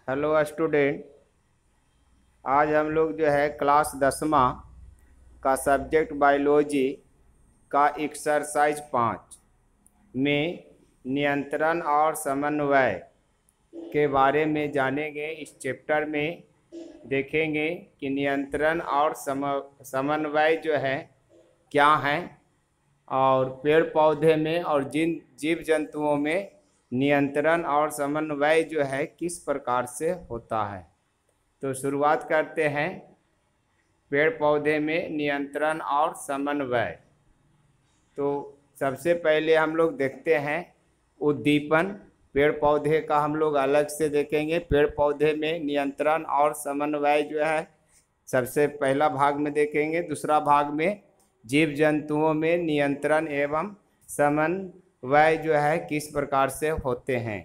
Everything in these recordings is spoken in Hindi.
Hello student. आज हम लोग जो है क्लास 10वां का सब्जेक्ट बायोलॉजी का एक्सरसाइज 5 में नियंत्रण और समन्वय के बारे में जानेंगे। इस चैप्टर में देखेंगे कि नियंत्रण और समन्वय जो है क्या है, और पेड़ पौधे में और जिन जीव जंतुओं में नियंत्रण और समन्वय जो है किस प्रकार से होता है। तो शुरुआत करते हैं पेड़ पौधे में नियंत्रण और समन्वय। तो सबसे पहले हम लोग देखते हैं उद्दीपन। पेड़ पौधे का हम लोग अलग से देखेंगे। पेड़ पौधे में नियंत्रण और समन्वय जो है सबसे पहला भाग में देखेंगे। दूसरा भाग में जीव जंतुओं में नियंत्रण एवं समन्वय जो है किस प्रकार से होते हैं।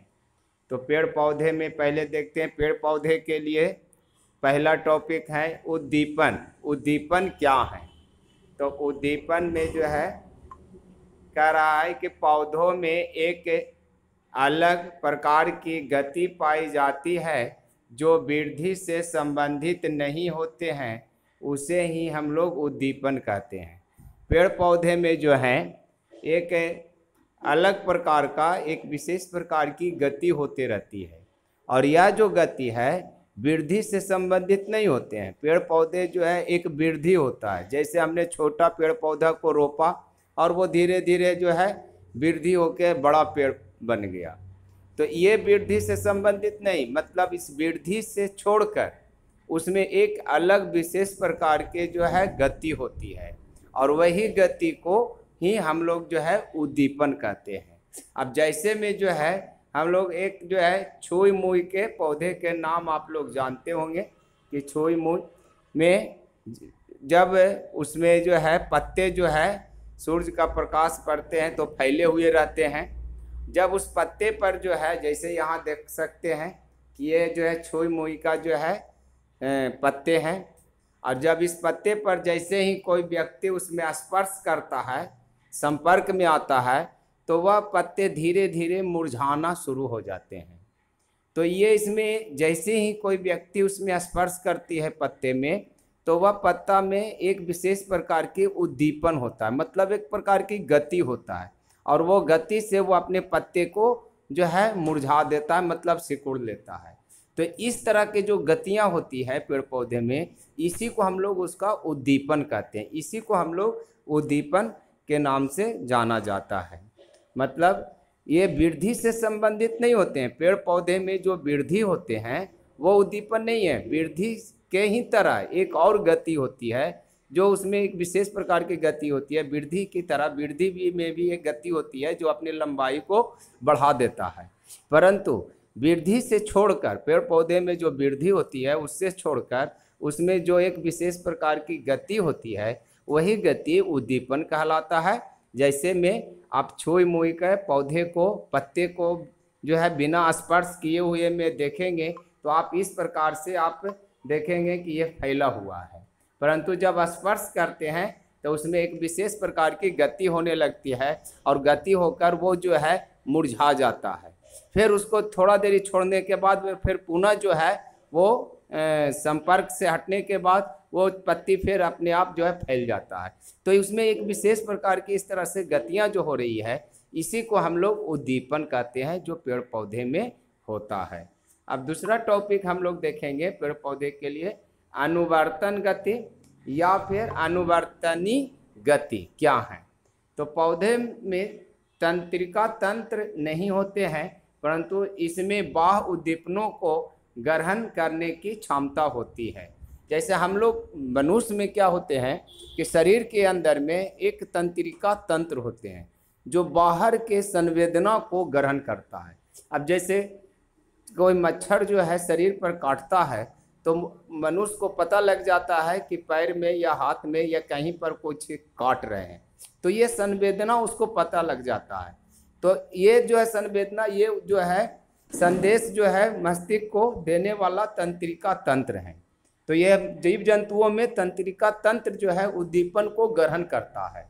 तो पेड़ पौधे में पहले देखते हैं। पेड़ पौधे के लिए पहला टॉपिक है उद्दीपन। उद्दीपन क्या है? तो उद्दीपन में जो है कह रहा है कि पौधों में एक अलग प्रकार की गति पाई जाती है जो वृद्धि से संबंधित नहीं होते हैं, उसे ही हम लोग उद्दीपन कहते हैं। पेड़ पौधे में जो है एक अलग प्रकार का एक विशेष प्रकार की गति होती रहती है, और यह जो गति है वृद्धि से संबंधित नहीं होते हैं। पेड़ पौधे जो है एक वृद्धि होता है। जैसे हमने छोटा पेड़ पौधा को रोपा और वो धीरे धीरे जो है वृद्धि होकर बड़ा पेड़ बन गया, तो ये वृद्धि से संबंधित नहीं, मतलब इस वृद्धि से छोड़कर उसमें एक अलग विशेष प्रकार के जो है गति होती है, और वही गति को ही हम लोग जो है उद्दीपन कहते हैं। अब जैसे में जो है हम लोग एक जो है छुई मुई के पौधे के नाम आप लोग जानते होंगे कि छुई मुई में जब उसमें जो है पत्ते जो है सूरज का प्रकाश पड़ते हैं तो फैले हुए रहते हैं। जब उस पत्ते पर जो है, जैसे यहाँ देख सकते हैं कि ये जो है छुई मुई का जो है पत्ते हैं, और जब इस पत्ते पर जैसे ही कोई व्यक्ति उसमें स्पर्श करता है, संपर्क में आता है, तो वह पत्ते धीरे धीरे मुरझाना शुरू हो जाते हैं। तो ये इसमें जैसे ही कोई व्यक्ति उसमें स्पर्श करती है पत्ते में, तो वह पत्ता में एक विशेष प्रकार की उद्दीपन होता है, मतलब एक प्रकार की गति होता है, और वो गति से वो अपने पत्ते को जो है मुरझा देता है, मतलब सिकुड़ लेता है। तो इस तरह के जो गतियां होती है पेड़ पौधे में, इसी को हम लोग उसका उद्दीपन कहते हैं। इसी को हम लोग उद्दीपन के नाम से जाना जाता है। मतलब ये वृद्धि से संबंधित नहीं होते हैं। पेड़ पौधे में जो वृद्धि होते हैं वो उद्दीपन नहीं है। वृद्धि के ही तरह एक और गति होती है जो उसमें एक विशेष प्रकार की गति होती है। वृद्धि की तरह वृद्धि भी में भी एक गति होती है जो अपनी लंबाई को बढ़ा देता है, परंतु वृद्धि से छोड़कर पेड़ पौधे में जो वृद्धि होती है उससे छोड़कर उसमें जो एक विशेष प्रकार की गति होती है वही गति उद्दीपन कहलाता है। जैसे में आप छुई मुई के पौधे को, पत्ते को जो है बिना स्पर्श किए हुए में देखेंगे तो आप इस प्रकार से आप देखेंगे कि ये फैला हुआ है, परंतु जब स्पर्श करते हैं तो उसमें एक विशेष प्रकार की गति होने लगती है, और गति होकर वो जो है मुरझा जाता है। फिर उसको थोड़ा देरी छोड़ने के बाद में फिर पुनः जो है वो संपर्क से हटने के बाद वो पत्ती फिर अपने आप जो है फैल जाता है। तो उसमें एक विशेष प्रकार की इस तरह से गतियां जो हो रही है, इसी को हम लोग उद्दीपन कहते हैं जो पेड़ पौधे में होता है। अब दूसरा टॉपिक हम लोग देखेंगे पेड़ पौधे के लिए, अनुवर्तन गति या फिर अनुवर्तनी गति क्या है। तो पौधे में तंत्रिका तंत्र नहीं होते हैं, परंतु इसमें बाह्य उद्दीपनों को ग्रहण करने की क्षमता होती है। जैसे हम लोग मनुष्य में क्या होते हैं कि शरीर के अंदर में एक तंत्रिका तंत्र होते हैं जो बाहर के संवेदना को ग्रहण करता है। अब जैसे कोई मच्छर जो है शरीर पर काटता है तो मनुष्य को पता लग जाता है कि पैर में या हाथ में या कहीं पर कुछ काट रहे हैं, तो ये संवेदना उसको पता लग जाता है। तो ये जो है संवेदना, ये जो है संदेश जो है मस्तिष्क को देने वाला तंत्रिका तंत्र है। तो ये जीव जंतुओं में तंत्रिका तंत्र जो है उद्दीपन को ग्रहण करता है।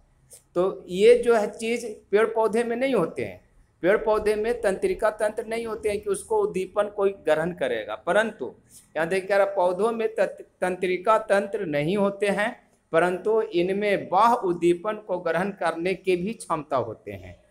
तो ये जो है चीज़ पेड़ पौधे में नहीं होते हैं। पेड़ पौधे में तंत्रिका तंत्र नहीं होते हैं कि उसको उद्दीपन कोई ग्रहण करेगा, परंतु यहाँ देख कह रहा पौधों में तंत्रिका तंत्र नहीं होते हैं, परंतु इनमें बाह्य उद्दीपन को ग्रहण करने की भी क्षमता होते हैं।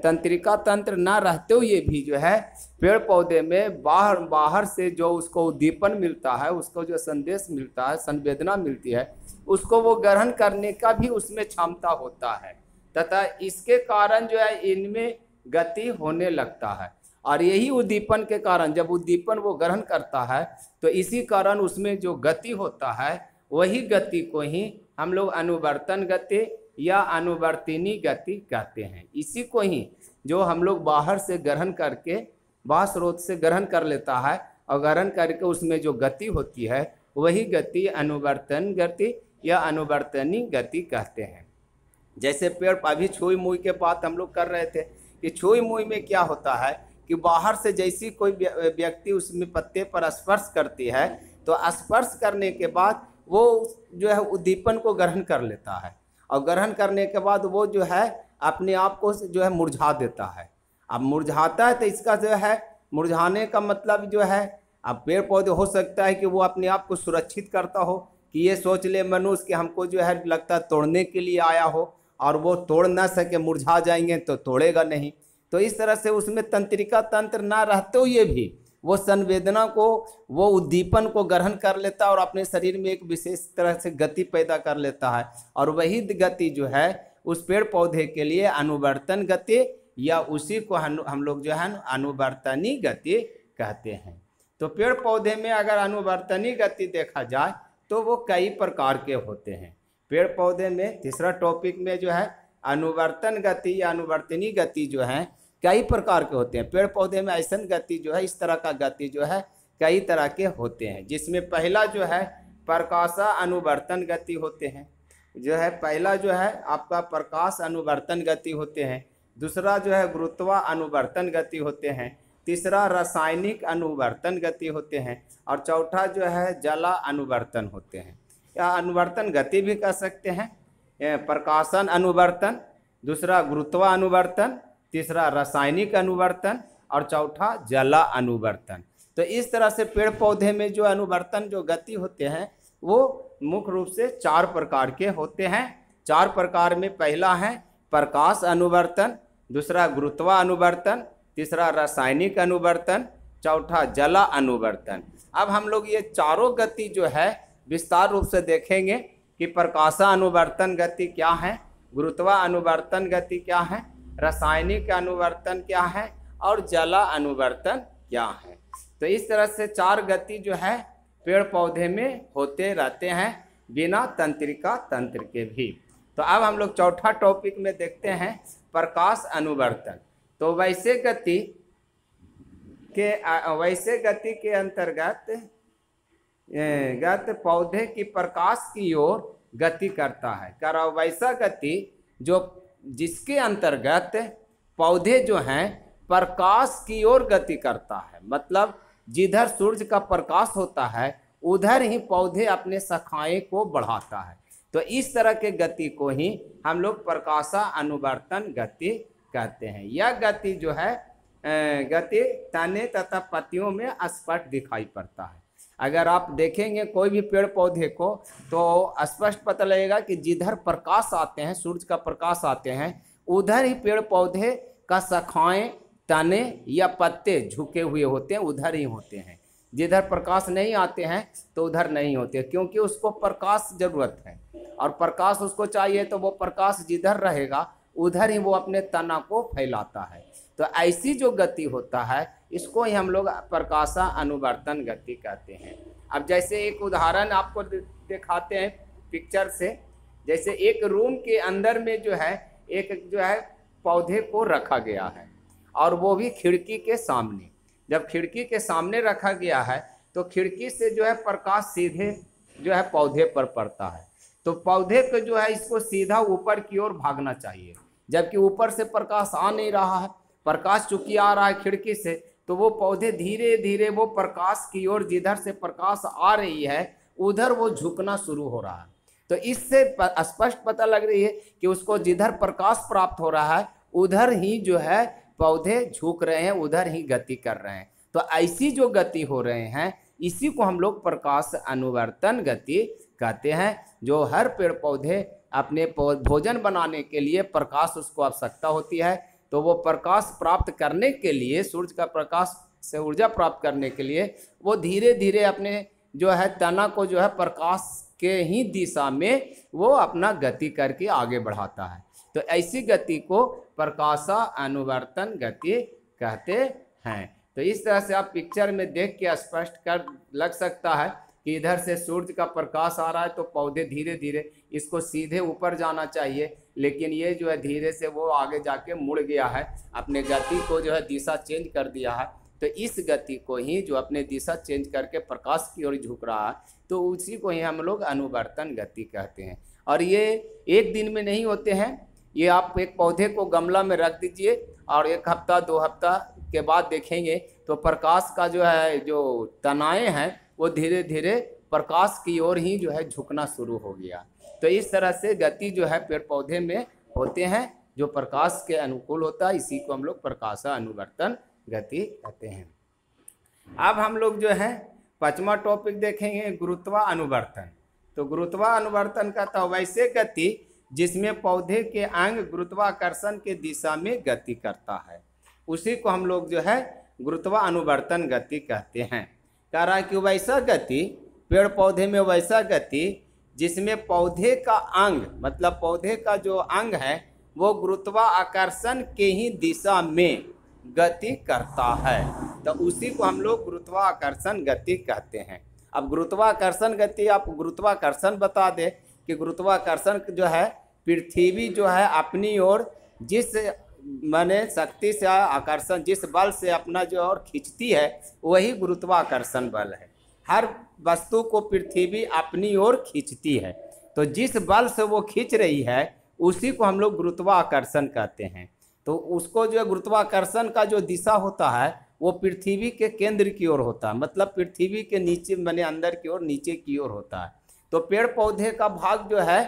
तंत्रिका तंत्र ना रहते हुए भी जो है पेड़ पौधे में बाहर से जो उसको उद्दीपन मिलता है, उसको जो संदेश मिलता है, संवेदना मिलती है, उसको वो ग्रहण करने का भी उसमें क्षमता होता है, तथा इसके कारण जो है इनमें गति होने लगता है। और यही उद्दीपन के कारण, जब उद्दीपन वो ग्रहण करता है तो इसी कारण उसमें जो गति होता है, वही गति को ही हम लोग अनुवर्तन गति या अनुवर्तिनी गति कहते हैं। इसी को ही जो हम लोग बाहर से ग्रहण करके, बाह्य स्रोत से ग्रहण कर लेता है और ग्रहण करके उसमें जो गति होती है, वही गति अनुवर्तन गति या अनुवर्तनी गति कहते हैं। जैसे पेड़, अभी छुई मुई के बात हम लोग कर रहे थे कि छुई मुई में क्या होता है कि बाहर से जैसी कोई व्यक्ति उसमें पत्ते पर स्पर्श करती है, तो स्पर्श करने के बाद वो जो है उद्दीपन को ग्रहण कर लेता है, और ग्रहण करने के बाद वो जो है अपने आप को जो है मुरझा देता है। अब मुरझाता है तो इसका जो है मुरझाने का मतलब जो है, अब पेड़ पौधे हो सकता है कि वो अपने आप को सुरक्षित करता हो, कि ये सोच ले मनुष्य कि हमको जो है लगता है तोड़ने के लिए आया हो, और वो तोड़ ना सके, मुरझा जाएंगे तो तोड़ेगा नहीं। तो इस तरह से उसमें तंत्रिका तंत्र ना रहते हुए भी वो संवेदना को, वो उद्दीपन को ग्रहण कर लेता है और अपने शरीर में एक विशेष तरह से गति पैदा कर लेता है, और वही गति जो है उस पेड़ पौधे के लिए अनुवर्तन गति या उसी को हम लोग जो है अनुवर्तनी गति कहते हैं। तो पेड़ पौधे में अगर अनुवर्तनी गति देखा जाए तो वो कई प्रकार के होते हैं। पेड़ पौधे में तीसरा टॉपिक में जो है अनुवर्तन गति या अनुवर्तनी गति जो है कई प्रकार के होते हैं। पेड़ पौधे में ऐसा गति जो है, इस तरह का गति जो है कई तरह के होते हैं, जिसमें पहला जो है प्रकाशा अनुवर्तन गति होते हैं, जो है पहला जो है आपका प्रकाश अनुवर्तन गति होते हैं, दूसरा जो है गुरुत्वा अनुवर्तन गति होते हैं, तीसरा रासायनिक अनुवर्तन गति होते हैं, और चौथा जो है जला अनुवर्तन होते हैं, या अनुवर्तन गति भी कह सकते हैं। प्रकाशन अनुवर्तन, दूसरा गुरुत्वा अनुवर्तन, तीसरा रासायनिक अनुवर्तन और चौथा जला अनुवर्तन। तो इस तरह से पेड़ पौधे में जो अनुवर्तन जो गति होते हैं वो मुख्य रूप से 4 प्रकार के होते हैं। 4 प्रकार में पहला है प्रकाश अनुवर्तन, दूसरा गुरुत्वा अनुवर्तन, तीसरा रासायनिक अनुवर्तन, चौथा जला अनुवर्तन। अब हम लोग ये चारों गति जो है विस्तार रूप से देखेंगे कि प्रकाशा अनुवर्तन गति क्या है, गुरुत्वा अनुवर्तन गति क्या है, रासायनिक अनुवर्तन क्या है और जला अनुवर्तन क्या है। तो इस तरह से 4 गति जो है पेड़ पौधे में होते रहते हैं बिना तंत्रिका तंत्र के भी। तो अब हम लोग चौथा टॉपिक में देखते हैं प्रकाश अनुवर्तन। तो वैसे गति के अंतर्गत पौधे की प्रकाश की ओर गति करता है। वैसा गति जो जिसके अंतर्गत पौधे जो हैं प्रकाश की ओर गति करता है, मतलब जिधर सूर्य का प्रकाश होता है उधर ही पौधे अपने शाखाएं को बढ़ाता है। तो इस तरह के गति को ही हम लोग प्रकाशा अनुवर्तन गति कहते हैं। यह गति जो है गति तने तथा पत्तियों में स्पष्ट दिखाई पड़ता है। अगर आप देखेंगे कोई भी पेड़ पौधे को तो स्पष्ट पता लगेगा कि जिधर प्रकाश आते हैं, सूर्य का प्रकाश आते हैं, उधर ही पेड़ पौधे का शाखाएं, तने या पत्ते झुके हुए होते हैं, उधर ही होते हैं। जिधर प्रकाश नहीं आते हैं तो उधर नहीं होते, क्योंकि उसको प्रकाश जरूरत है और प्रकाश उसको चाहिए, तो वो प्रकाश जिधर रहेगा उधर ही वो अपने तना को फैलाता है। तो ऐसी जो गति होता है इसको ही हम लोग प्रकाशा अनुवर्तन गति कहते हैं। अब जैसे एक उदाहरण आपको दिखाते हैं पिक्चर से। जैसे एक रूम के अंदर में जो है एक जो है पौधे को रखा गया है, और वो भी खिड़की के सामने। जब खिड़की के सामने रखा गया है तो खिड़की से जो है प्रकाश सीधे जो है पौधे पर पड़ता है, तो पौधे को जो है इसको सीधा ऊपर की ओर भागना चाहिए, जबकि ऊपर से प्रकाश आ नहीं रहा है। प्रकाश चूंकि आ रहा है खिड़की से, तो वो पौधे धीरे धीरे वो प्रकाश की ओर, जिधर से प्रकाश आ रही है उधर वो झुकना शुरू हो रहा है। तो इससे स्पष्ट पता लग रही है कि उसको जिधर प्रकाश प्राप्त हो रहा है उधर ही जो है पौधे झुक रहे हैं, उधर ही गति कर रहे हैं। तो ऐसी जो गति हो रहे हैं इसी को हम लोग प्रकाश अनुवर्तन गति कहते हैं। जो हर पेड़ पौधे अपने भोजन बनाने के लिए प्रकाश उसको आवश्यकता होती है, तो वो प्रकाश प्राप्त करने के लिए, सूर्य का प्रकाश से ऊर्जा प्राप्त करने के लिए वो धीरे धीरे अपने जो है तना को जो है प्रकाश के ही दिशा में वो अपना गति करके आगे बढ़ाता है। तो ऐसी गति को प्रकाश अनुवर्तन गति कहते हैं। तो इस तरह से आप पिक्चर में देख के स्पष्ट कर लग सकता है कि इधर से सूर्य का प्रकाश आ रहा है तो पौधे धीरे धीरे, इसको सीधे ऊपर जाना चाहिए, लेकिन ये जो है धीरे से वो आगे जाके मुड़ गया है, अपने गति को जो है दिशा चेंज कर दिया है। तो इस गति को ही जो अपने दिशा चेंज करके प्रकाश की ओर झुक रहा है, तो उसी को ही हम लोग अनुवर्तन गति कहते हैं। और ये एक दिन में नहीं होते हैं, ये आप एक पौधे को गमला में रख दीजिए और 1 हफ्ता 2 हफ्ता के बाद देखेंगे तो प्रकाश का जो है जो तनाएं हैं वो धीरे धीरे प्रकाश की ओर ही जो है झुकना शुरू हो गया। तो इस तरह से गति जो है पेड़ पौधे में होते हैं जो प्रकाश के अनुकूल होता है, इसी को हम लोग प्रकाश अनुवर्तन गति कहते हैं। अब हम लोग जो है 5वां टॉपिक देखेंगे, गुरुत्वानुवर्तन। तो गुरुत्वानुवर्तन का तो वैसे गति जिसमें पौधे के अंग गुरुत्वाकर्षण के दिशा में गति करता है, उसी को हम लोग जो है गुरुत्वानुवर्तन गति कहते हैं। कह रहा है कि वैसा गति, पेड़ पौधे में वैसा गति जिसमें पौधे का अंग, मतलब पौधे का जो अंग है वो गुरुत्वाकर्षण के ही दिशा में गति करता है, तो उसी को हम लोग गुरुत्वाकर्षण गति कहते हैं। अब गुरुत्वाकर्षण गति, आप गुरुत्वाकर्षण बता दें कि गुरुत्वाकर्षण जो है पृथ्वी जो है अपनी ओर जिस माने शक्ति से आकर्षण, जिस बल से अपना जो और खींचती है वही गुरुत्वाकर्षण बल है। हर वस्तु को पृथ्वी अपनी ओर खींचती है, तो जिस बल से वो खींच रही है उसी को हम लोग गुरुत्वाकर्षण कहते हैं। तो उसको जो है गुरुत्वाकर्षण का जो दिशा होता है वो पृथ्वी के केंद्र की ओर होता है, मतलब पृथ्वी के नीचे माने अंदर की ओर, नीचे की ओर होता है। तो पेड़ पौधे का भाग जो है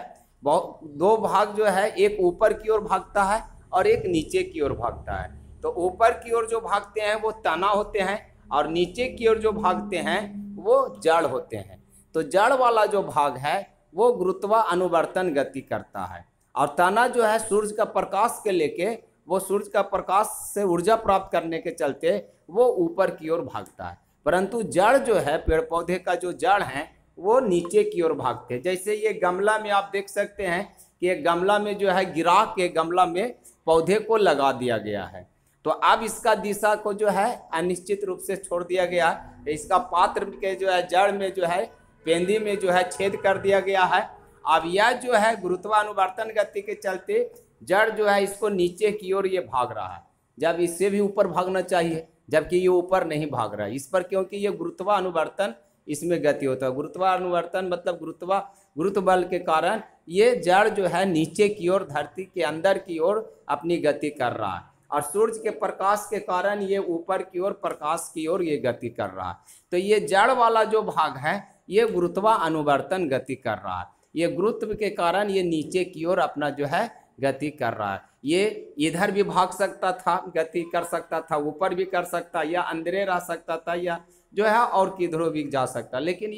2 भाग जो है, एक ऊपर की ओर भागता है और एक नीचे की ओर भागता है। तो ऊपर की ओर जो भागते हैं वो तना होते हैं और नीचे की ओर जो भागते हैं वो जड़ होते हैं। तो जड़ वाला जो भाग है वो गुरुत्वानुवर्तन गति करता है और तना जो है सूर्य का प्रकाश के लेके, वो सूर्य का प्रकाश से ऊर्जा प्राप्त करने के चलते वो ऊपर की ओर भागता है। परंतु जड़ जो है, पेड़ पौधे का जो जड़ है वो नीचे की ओर भागते हैं। जैसे ये गमला में आप देख सकते हैं कि एक गमला में जो है गिरा के गमला में पौधे को लगा दिया गया है, तो अब इसका दिशा को जो है अनिश्चित रूप से छोड़ दिया गया। इसका पात्र के जो है जड़ में जो है पेंदी में जो है छेद कर दिया गया है। अब यह जो है गुरुत्वानुवर्तन गति के चलते जड़ जो है इसको नीचे की ओर ये भाग रहा है, जब इससे भी ऊपर भागना चाहिए, जबकि ये ऊपर नहीं भाग रहा है इस पर, क्योंकि ये गुरुत्वानुवर्तन इसमें गति होता है। गुरुत्वानुवर्तन मतलब गुरुत्व बल के कारण ये जड़ जो है नीचे की ओर, धरती के अंदर की ओर अपनी गति कर रहा है और सूर्य के प्रकाश के कारण ये ऊपर की ओर, प्रकाश की ओर ये गति कर रहा है। तो ये जड़ वाला जो भाग है ये गुरुत्वानुवर्तन गति कर रहा है। ये गुरुत्व के कारण ये नीचे की ओर अपना जो है गति कर रहा है। ये इधर भी भाग सकता था, गति कर सकता था, ऊपर भी कर सकता, या अंदरे रह सकता था, या जो है और किधरों भी जा सकता, लेकिन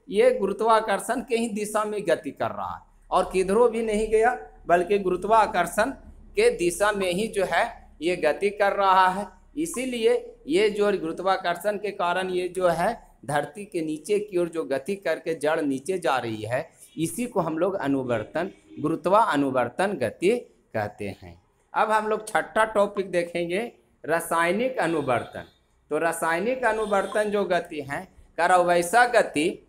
ये गुरुत्वाकर्षण के ही दिशा में गति कर रहा है और किधरों भी नहीं गया, बल्कि गुरुत्वाकर्षण के दिशा में ही जो है ये गति कर रहा है। इसीलिए ये जो गुरुत्वाकर्षण के कारण ये जो है धरती के नीचे की ओर जो गति करके जड़ नीचे जा रही है, इसी को हम लोग गुरुत्वानुवर्तन गति कहते हैं। अब हम लोग 6ठा टॉपिक देखेंगे, रासायनिक अनुवर्तन। तो रासायनिक अनुवर्तन जो गति है, कर वैसा गति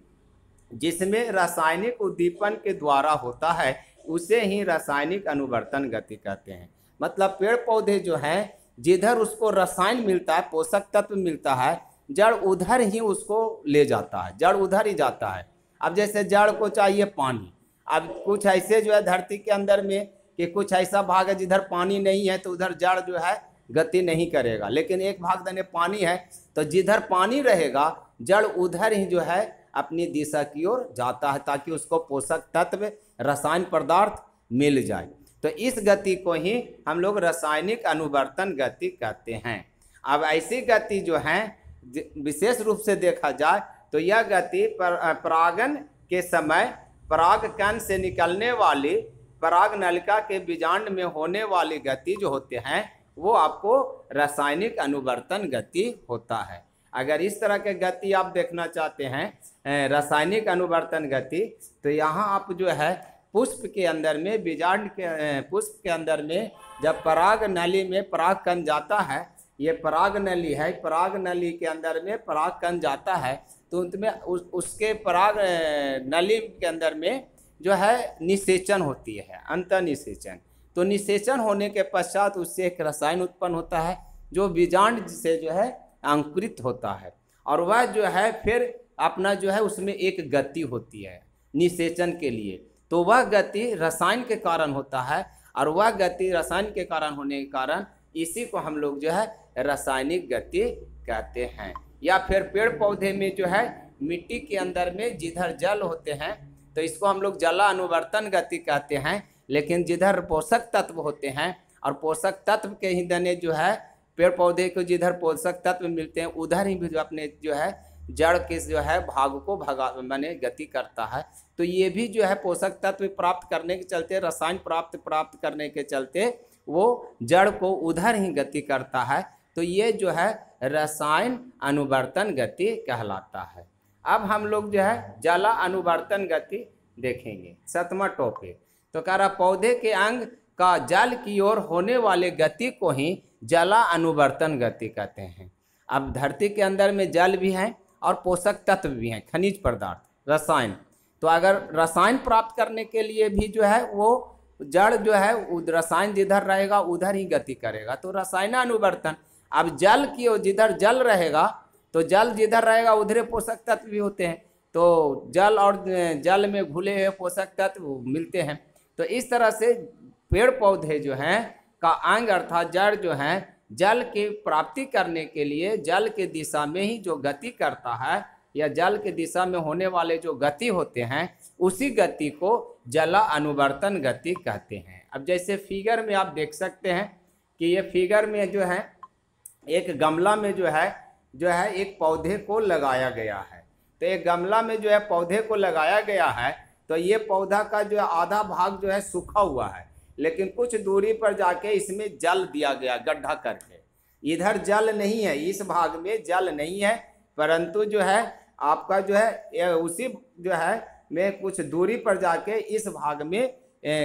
जिसमें रासायनिक उद्दीपन के द्वारा होता है उसे ही रासायनिक अनुवर्तन गति कहते हैं। मतलब पेड़ पौधे जो हैं जिधर उसको रसायन मिलता है, पोषक तत्व मिलता है, जड़ उधर ही उसको ले जाता है, जड़ उधर ही जाता है। अब जैसे जड़ को चाहिए पानी, अब कुछ ऐसे जो है धरती के अंदर में कि कुछ ऐसा भाग है जिधर पानी नहीं है तो उधर जड़ जो है गति नहीं करेगा, लेकिन एक भाग देने पानी है तो जिधर पानी रहेगा जड़ उधर ही जो है अपनी दिशा की ओर जाता है ताकि उसको पोषक तत्व, रसायन पदार्थ मिल जाए। तो इस गति को ही हम लोग रासायनिक अनुवर्तन गति कहते हैं। अब ऐसी गति जो है विशेष रूप से देखा जाए तो यह गति परागन के समय पराग कण से निकलने वाली पराग नलिका के बीजांड में होने वाली गति जो होते हैं वो आपको रासायनिक अनुवर्तन गति होता है। अगर इस तरह के गति आप देखना चाहते हैं रासायनिक अनुवर्तन गति, तो यहाँ आप जो है पुष्प के अंदर में बीजांड के पुष्प के अंदर में जब पराग नली में पराग कण जाता है, ये पराग नली है, पराग नली के अंदर में पराग कण जाता है तो उनमें उसके पराग नली के अंदर में जो है निषेचन होती है, अंतर निषेचन। तो निषेचन होने के पश्चात उससे एक रसायन उत्पन्न होता है जो बीजांड से जो है अंकुरित होता है, और वह जो है फिर अपना जो है उसमें एक गति होती है निषेचन के लिए। तो वह गति रसायन के कारण होता है, और वह गति रसायन के कारण होने के कारण इसी को हम लोग जो है रासायनिक गति कहते हैं। या फिर पेड़ पौधे में जो है मिट्टी के अंदर में जिधर जल होते हैं तो इसको हम लोग जला अनुवर्तन गति कहते हैं, लेकिन जिधर पोषक तत्व होते हैं और पोषक तत्व के ही दाने जो है पेड़ पौधे को जिधर पोषक तत्व मिलते हैं उधर ही भी जो अपने जो है जड़ के जो है भाग को माने गति करता है। तो ये भी जो है पोषक तत्व प्राप्त करने के चलते रसायन प्राप्त करने के चलते वो जड़ को उधर ही गति करता है। तो ये जो है रसायन अनुवर्तन गति कहलाता है। अब हम लोग जो है जला अनुवर्तन गति देखेंगे, 7वां टॉपिक। तो कह रहा पौधे के अंग का जल की ओर होने वाले गति को ही जला अनुवर्तन गति कहते हैं। अब धरती के अंदर में जल भी है और पोषक तत्व भी हैं, खनिज पदार्थ, रसायन। तो अगर रसायन प्राप्त करने के लिए भी जो है वो जड़ जो है रसायन जिधर रहेगा उधर ही गति करेगा, तो रसायन अनुवर्तन। अब जल की ओर जिधर जल रहेगा तो जल जिधर रहेगा उधर पोषक तत्व भी होते हैं, तो जल और जल में घुले हुए पोषक तत्व मिलते हैं। तो इस तरह से पेड़ पौधे जो हैं का अंग अर्थात जड़ जो है जल की प्राप्ति करने के लिए जल के दिशा में ही जो गति करता है या जल के दिशा में होने वाले जो गति होते हैं उसी गति को जला अनुवर्तन गति कहते हैं। अब जैसे फिगर में आप देख सकते हैं कि ये फिगर में जो है एक गमला में जो है एक पौधे को लगाया गया है। तो एक गमला में जो है पौधे को लगाया गया है तो ये पौधा का जो आधा भाग जो है सूखा हुआ है, लेकिन कुछ दूरी पर जाके इसमें जल दिया गया गड्ढा करके। इधर जल नहीं है, इस भाग में जल नहीं है, परंतु जो है आपका जो है उसी जो है में कुछ दूरी पर जाके इस भाग में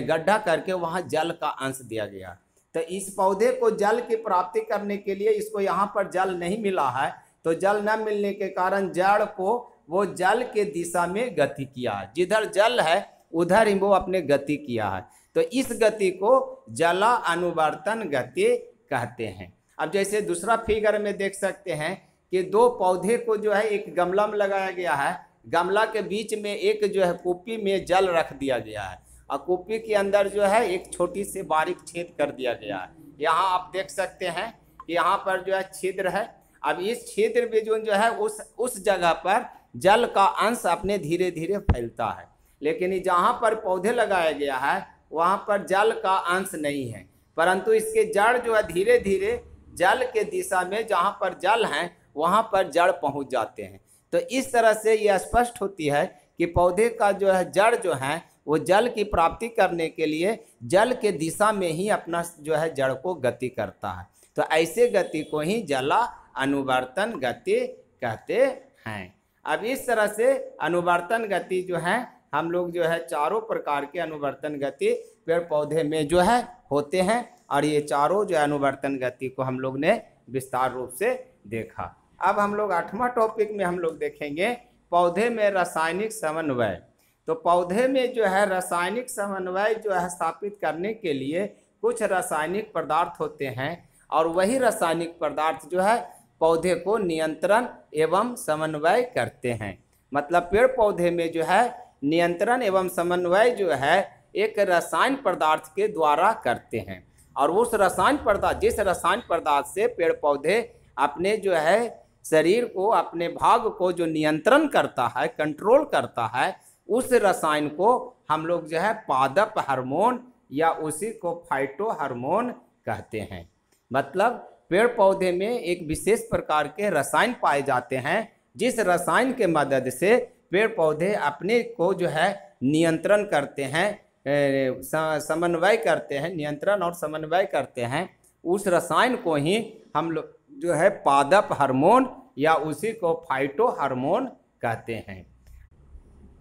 गड्ढा करके वहाँ जल का अंश दिया गया। तो इस पौधे को जल की प्राप्ति करने के लिए इसको यहाँ पर जल नहीं मिला है, तो जल न मिलने के कारण जड़ को वो जल के दिशा में गति किया है, जिधर जल है उधर ही वो अपने गति किया है। तो इस गति को जला अनुवर्तन गति कहते हैं। अब जैसे दूसरा फिगर में देख सकते हैं कि दो पौधे को जो है एक गमला में लगाया गया है, गमला के बीच में एक जो है कुप्पी में जल रख दिया गया है और कुप्पी के अंदर जो है एक छोटी सी बारीक छेद कर दिया गया है। यहाँ आप देख सकते हैं कि यहाँ पर जो है छिद्र है। अब इस छिद्र में जो है उस जगह पर जल का अंश अपने धीरे धीरे फैलता है, लेकिन जहाँ पर पौधे लगाया गया है वहाँ पर जल का अंश नहीं है, परंतु इसके जड़ जो है धीरे धीरे जल के दिशा में जहाँ पर जल है वहाँ पर जड़ पहुँच जाते हैं। तो इस तरह से यह स्पष्ट होती है कि पौधे का जो है जड़ जो है वो जल की प्राप्ति करने के लिए जल के दिशा में ही अपना जो है जड़ को गति करता है। तो ऐसे गति को ही जला अनुवर्तन गति कहते हैं। अब इस तरह से अनुवर्तन गति जो है हम लोग जो है चारों प्रकार के अनुवर्तन गति पेड़ पौधे में जो है होते हैं, और ये चारों जो अनुवर्तन गति को हम लोग ने विस्तार रूप से देखा। अब हम लोग 8वां टॉपिक में हम लोग देखेंगे पौधे में रासायनिक समन्वय। तो पौधे में जो है रासायनिक समन्वय जो है स्थापित करने के लिए कुछ रासायनिक पदार्थ होते हैं, और वही रासायनिक पदार्थ जो है पौधे को नियंत्रण एवं समन्वय करते हैं। मतलब पेड़ पौधे में जो है नियंत्रण एवं समन्वय जो है एक रसायन पदार्थ के द्वारा करते हैं, और उस रसायन पदार्थ जिस रसायन पदार्थ से पेड़ पौधे अपने जो है शरीर को अपने भाग को जो नियंत्रण करता है कंट्रोल करता है उस रसायन को हम लोग जो है पादप हार्मोन या उसी को फाइटो हार्मोन कहते हैं। मतलब पेड़ पौधे में एक विशेष प्रकार के रसायन पाए जाते हैं, जिस रसायन के मदद से पेड़ पौधे अपने को जो है नियंत्रण करते हैं, समन्वय करते हैं, नियंत्रण और समन्वय करते हैं। उस रसायन को ही हम लोग जो है पादप हार्मोन या उसी को फाइटो हार्मोन कहते हैं।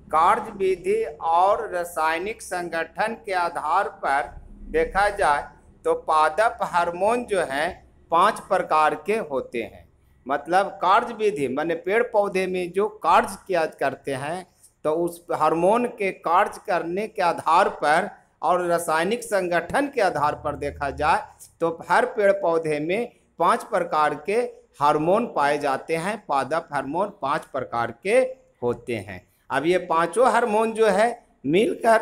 कार्य विधि और रासायनिक संगठन के आधार पर देखा जाए तो पादप हार्मोन जो है 5 प्रकार के होते हैं। मतलब कार्य विधि माने पेड़ पौधे में जो कार्य किया करते हैं, तो उस हार्मोन के कार्य करने के आधार पर और रासायनिक संगठन के आधार पर देखा जाए तो हर पेड़ पौधे में 5 प्रकार के हार्मोन पाए जाते हैं। पादप हार्मोन 5 प्रकार के होते हैं। अब ये पांचों हार्मोन जो है मिलकर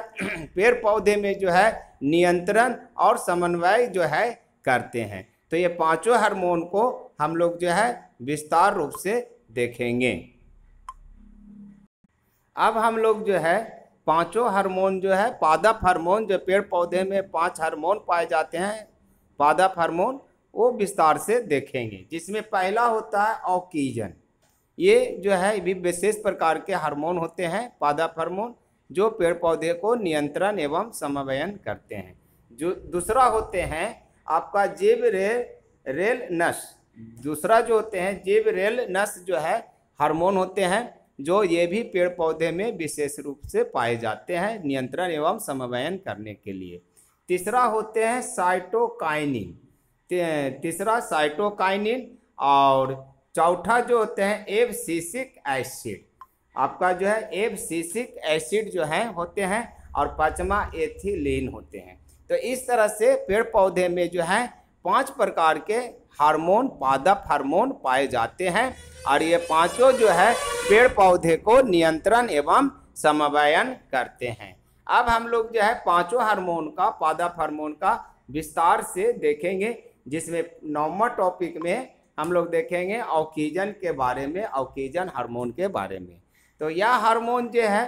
पेड़ पौधे में जो है नियंत्रण और समन्वय जो है करते हैं। तो ये पांचों हार्मोन को हम लोग जो है विस्तार रूप से देखेंगे। अब हम लोग जो है पांचों हार्मोन जो है पादप हार्मोन, जो पेड़ पौधे में 5 हार्मोन पाए जाते हैं पादप हार्मोन, वो विस्तार से देखेंगे। जिसमें पहला होता है ऑक्सीजन। ये जो है भी विशेष प्रकार के हार्मोन होते हैं पादप हार्मोन, जो पेड़ पौधे को नियंत्रण एवं समन्वयन करते हैं। जो दूसरा होते हैं आपका जिबरेलिनस। दूसरा जो होते हैं जिबरेलिनस जो है हार्मोन होते हैं, जो ये भी पेड़ पौधे में विशेष रूप से पाए जाते हैं नियंत्रण एवं समन्वयन करने के लिए। तीसरा होते हैं साइटोकाइनिन। तीसरा साइटोकाइनिन। और चौथा जो होते हैं एब्सिसिक एसिड। आपका जो है एब्सिसिक एसिड जो है होते हैं। और पांचवा एथिलीन होते हैं। तो इस तरह से पेड़ पौधे में जो है 5 प्रकार के हार्मोन पादप हार्मोन पाए जाते हैं। और ये पांचों जो है पेड़ पौधे को नियंत्रण एवं समन्वयन करते हैं। अब हम लोग जो है पांचों हार्मोन का पादप हार्मोन का विस्तार से देखेंगे, जिसमें 9वां टॉपिक में हम लोग देखेंगे ऑक्सीजन के बारे में, ऑक्सीजन हार्मोन के बारे में। तो यह हार्मोन जो है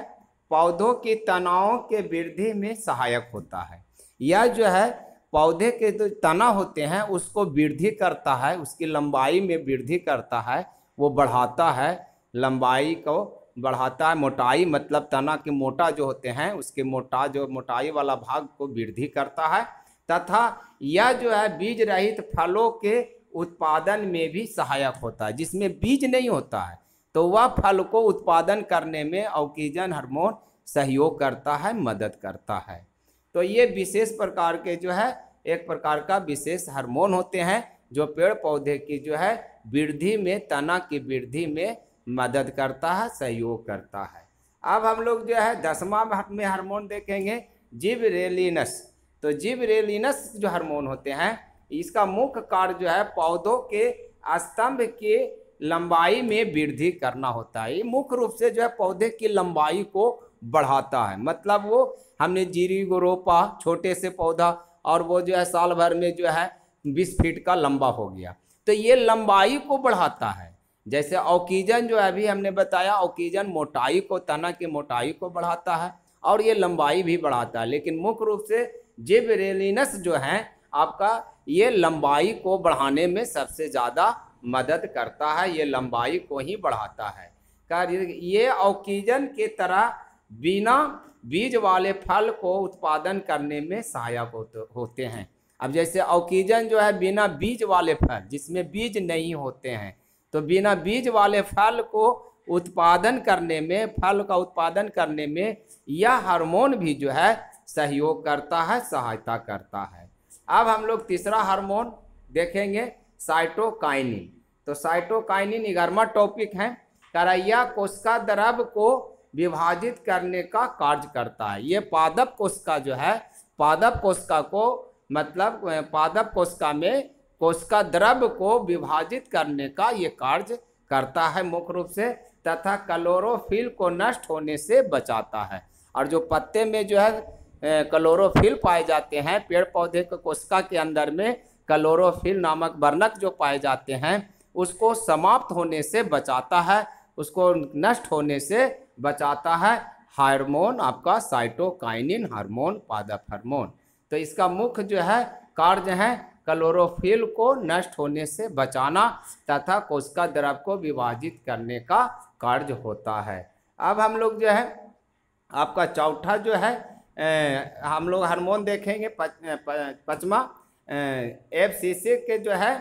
पौधों की तनाव के वृद्धि में सहायक होता है। यह जो है पौधे के जो तना होते हैं उसको वृद्धि करता है, उसकी लंबाई में वृद्धि करता है, वो बढ़ाता है, लंबाई को बढ़ाता है। मोटाई मतलब तना के मोटा जो होते हैं उसके मोटाई वाला भाग को वृद्धि करता है। तथा यह जो है बीज रहित फलों के उत्पादन में भी सहायक होता है। जिसमें बीज नहीं होता है तो वह फल को उत्पादन करने में ऑक्सीजन हार्मोन सहयोग करता है, मदद करता है। तो ये विशेष प्रकार के जो है एक प्रकार का विशेष हार्मोन होते हैं, जो पेड़ पौधे की जो है वृद्धि में, तना की वृद्धि में मदद करता है, सहयोग करता है। अब हम लोग जो है 10वां में हार्मोन देखेंगे जिबरेलिनस। तो जिबरेलिनस जो हार्मोन होते हैं इसका मुख्य कार्य जो है पौधों के स्तंभ के लंबाई में वृद्धि करना होता है। ये मुख्य रूप से जो है पौधे की लंबाई को बढ़ाता है। मतलब वो हमने जीरी को रोपा छोटे से पौधा और वो जो है साल भर में जो है 20 फीट का लंबा हो गया, तो ये लंबाई को बढ़ाता है। जैसे ऑक्सीजन जो अभी हमने बताया, ऑक्सीजन मोटाई को, तना की मोटाई को बढ़ाता है और ये लंबाई भी बढ़ाता है। लेकिन मुख्य रूप से जिबरेलिनस जो है आपका ये लंबाई को बढ़ाने में सबसे ज़्यादा मदद करता है, ये लंबाई को ही बढ़ाता है। ये ऑक्सीजन के तरह बिना बीज वाले फल को उत्पादन करने में सहायक होते हैं। अब जैसे ऑक्सीजन जो है बिना बीज वाले फल, जिसमें बीज नहीं होते हैं, तो बिना बीज वाले फल को उत्पादन करने में, फल का उत्पादन करने में यह हार्मोन भी जो है सहयोग करता है, सहायता करता है। अब हम लोग तीसरा हार्मोन देखेंगे साइटोकाइनिन। तो साइटोकाइनिन 11वां टॉपिक है। करैया कोशिका द्रव को विभाजित करने का कार्य करता है। ये पादप कोशिका जो है, पादप कोशिका को मतलब पादप कोशिका में कोशिका द्रव को विभाजित करने का ये कार्य करता है मुख्य रूप से। तथा क्लोरोफिल को नष्ट होने से बचाता है। और जो पत्ते में जो है क्लोरोफिल पाए जाते हैं, पेड़ पौधे के कोशिका के अंदर में क्लोरोफिल नामक वर्णक जो पाए जाते हैं उसको समाप्त होने से बचाता है, उसको नष्ट होने से बचाता है हार्मोन आपका साइटोकाइनिन हार्मोन, पादप हार्मोन। तो इसका मुख्य जो है कार्य है क्लोरोफिल को नष्ट होने से बचाना तथा कोशिका द्रव को विभाजित करने का कार्य होता है। अब हम लोग जो है आपका चौथा जो है हम लोग हार्मोन देखेंगे पचमा एब्सिसिक के जो है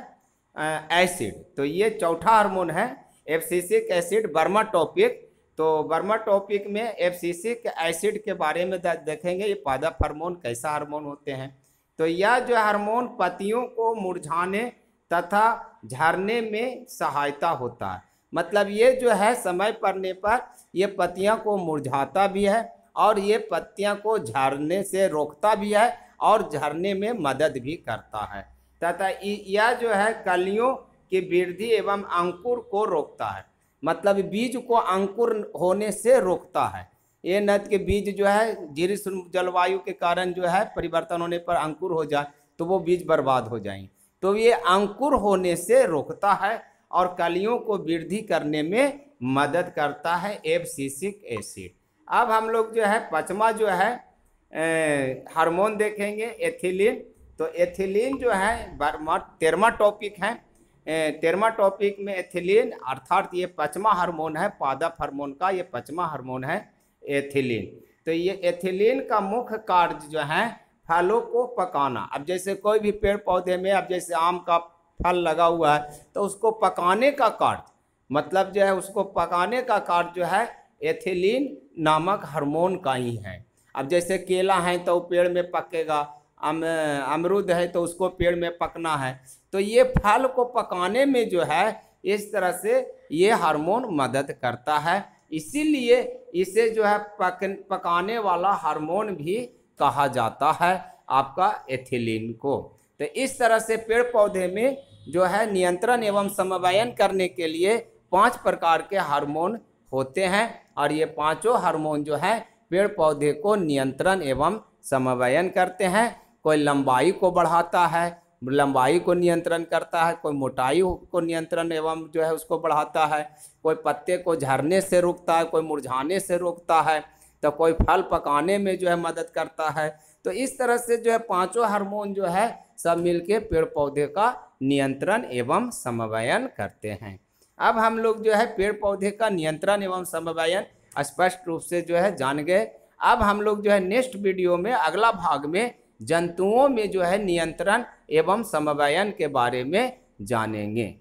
एसिड। तो ये चौथा हार्मोन है एब्सिसिक एसिड बर्माटोपिक। तो बर्माटोपिक में एब्सिसिक एसिड के बारे में देखेंगे ये पादप हार्मोन कैसा हार्मोन होते हैं। तो यह जो हार्मोन पत्तियों को मुरझाने तथा झरने में सहायता होता है। मतलब ये जो है समय पड़ने पर ये पत्तियां को मुरझाता भी है और ये पत्तियां को झरने से रोकता भी है और झरने में मदद भी करता है तथा यह जो है कलियों की वृद्धि एवं अंकुर को रोकता है। मतलब बीज को अंकुर होने से रोकता है। ये नद के बीज जो है जीर्ण जलवायु के कारण जो है परिवर्तन होने पर अंकुर हो जाए तो वो बीज बर्बाद हो जाएंगे। तो ये अंकुर होने से रोकता है और कलियों को वृद्धि करने में मदद करता है एब्सिसिक एसिड। अब हम लोग जो है पचमा जो है हार्मोन देखेंगे एथिलीन। तो एथिलीन जो है टेर्माटोपिक है। टेर्माटोपिक में एथिलीन अर्थात ये पचमा हार्मोन है पादप हार्मोन का, ये पचमा हार्मोन है एथिलीन। तो ये एथिलीन का मुख्य कार्य जो है फलों को पकाना। अब जैसे कोई भी पेड़ पौधे में अब जैसे आम का फल लगा हुआ है तो उसको पकाने का कार्य मतलब जो है उसको पकाने का कार्य जो है एथिलीन नामक हार्मोन का ही है। अब जैसे केला है तो पेड़ में पकेगा, अमरूद है तो उसको पेड़ में पकना है। तो ये फल को पकाने में जो है इस तरह से ये हार्मोन मदद करता है, इसीलिए इसे जो है पकाने वाला हार्मोन भी कहा जाता है आपका एथिलीन को। तो इस तरह से पेड़ पौधे में जो है नियंत्रण एवं समन्वयन करने के लिए 5 प्रकार के हार्मोन होते हैं और ये पांचों हार्मोन जो है पेड़ पौधे को नियंत्रण एवं समन्वयन करते हैं। कोई लंबाई को बढ़ाता है, लंबाई को नियंत्रण करता है, कोई मोटाई को नियंत्रण एवं जो है उसको बढ़ाता है, कोई पत्ते को झरने से रोकता है, कोई मुरझाने से रोकता है, तो कोई फल पकाने में जो है मदद करता है। तो इस तरह से जो है पांचों हार्मोन जो है सब मिलके पेड़ पौधे का नियंत्रण एवं समन्वयन करते हैं। अब हम लोग जो है पेड़ पौधे का नियंत्रण एवं समन्वयन स्पष्ट रूप से जो है जान गए। अब हम लोग जो है नेक्स्ट वीडियो में अगला भाग में जंतुओं में जो है नियंत्रण एवं समन्वयन के बारे में जानेंगे।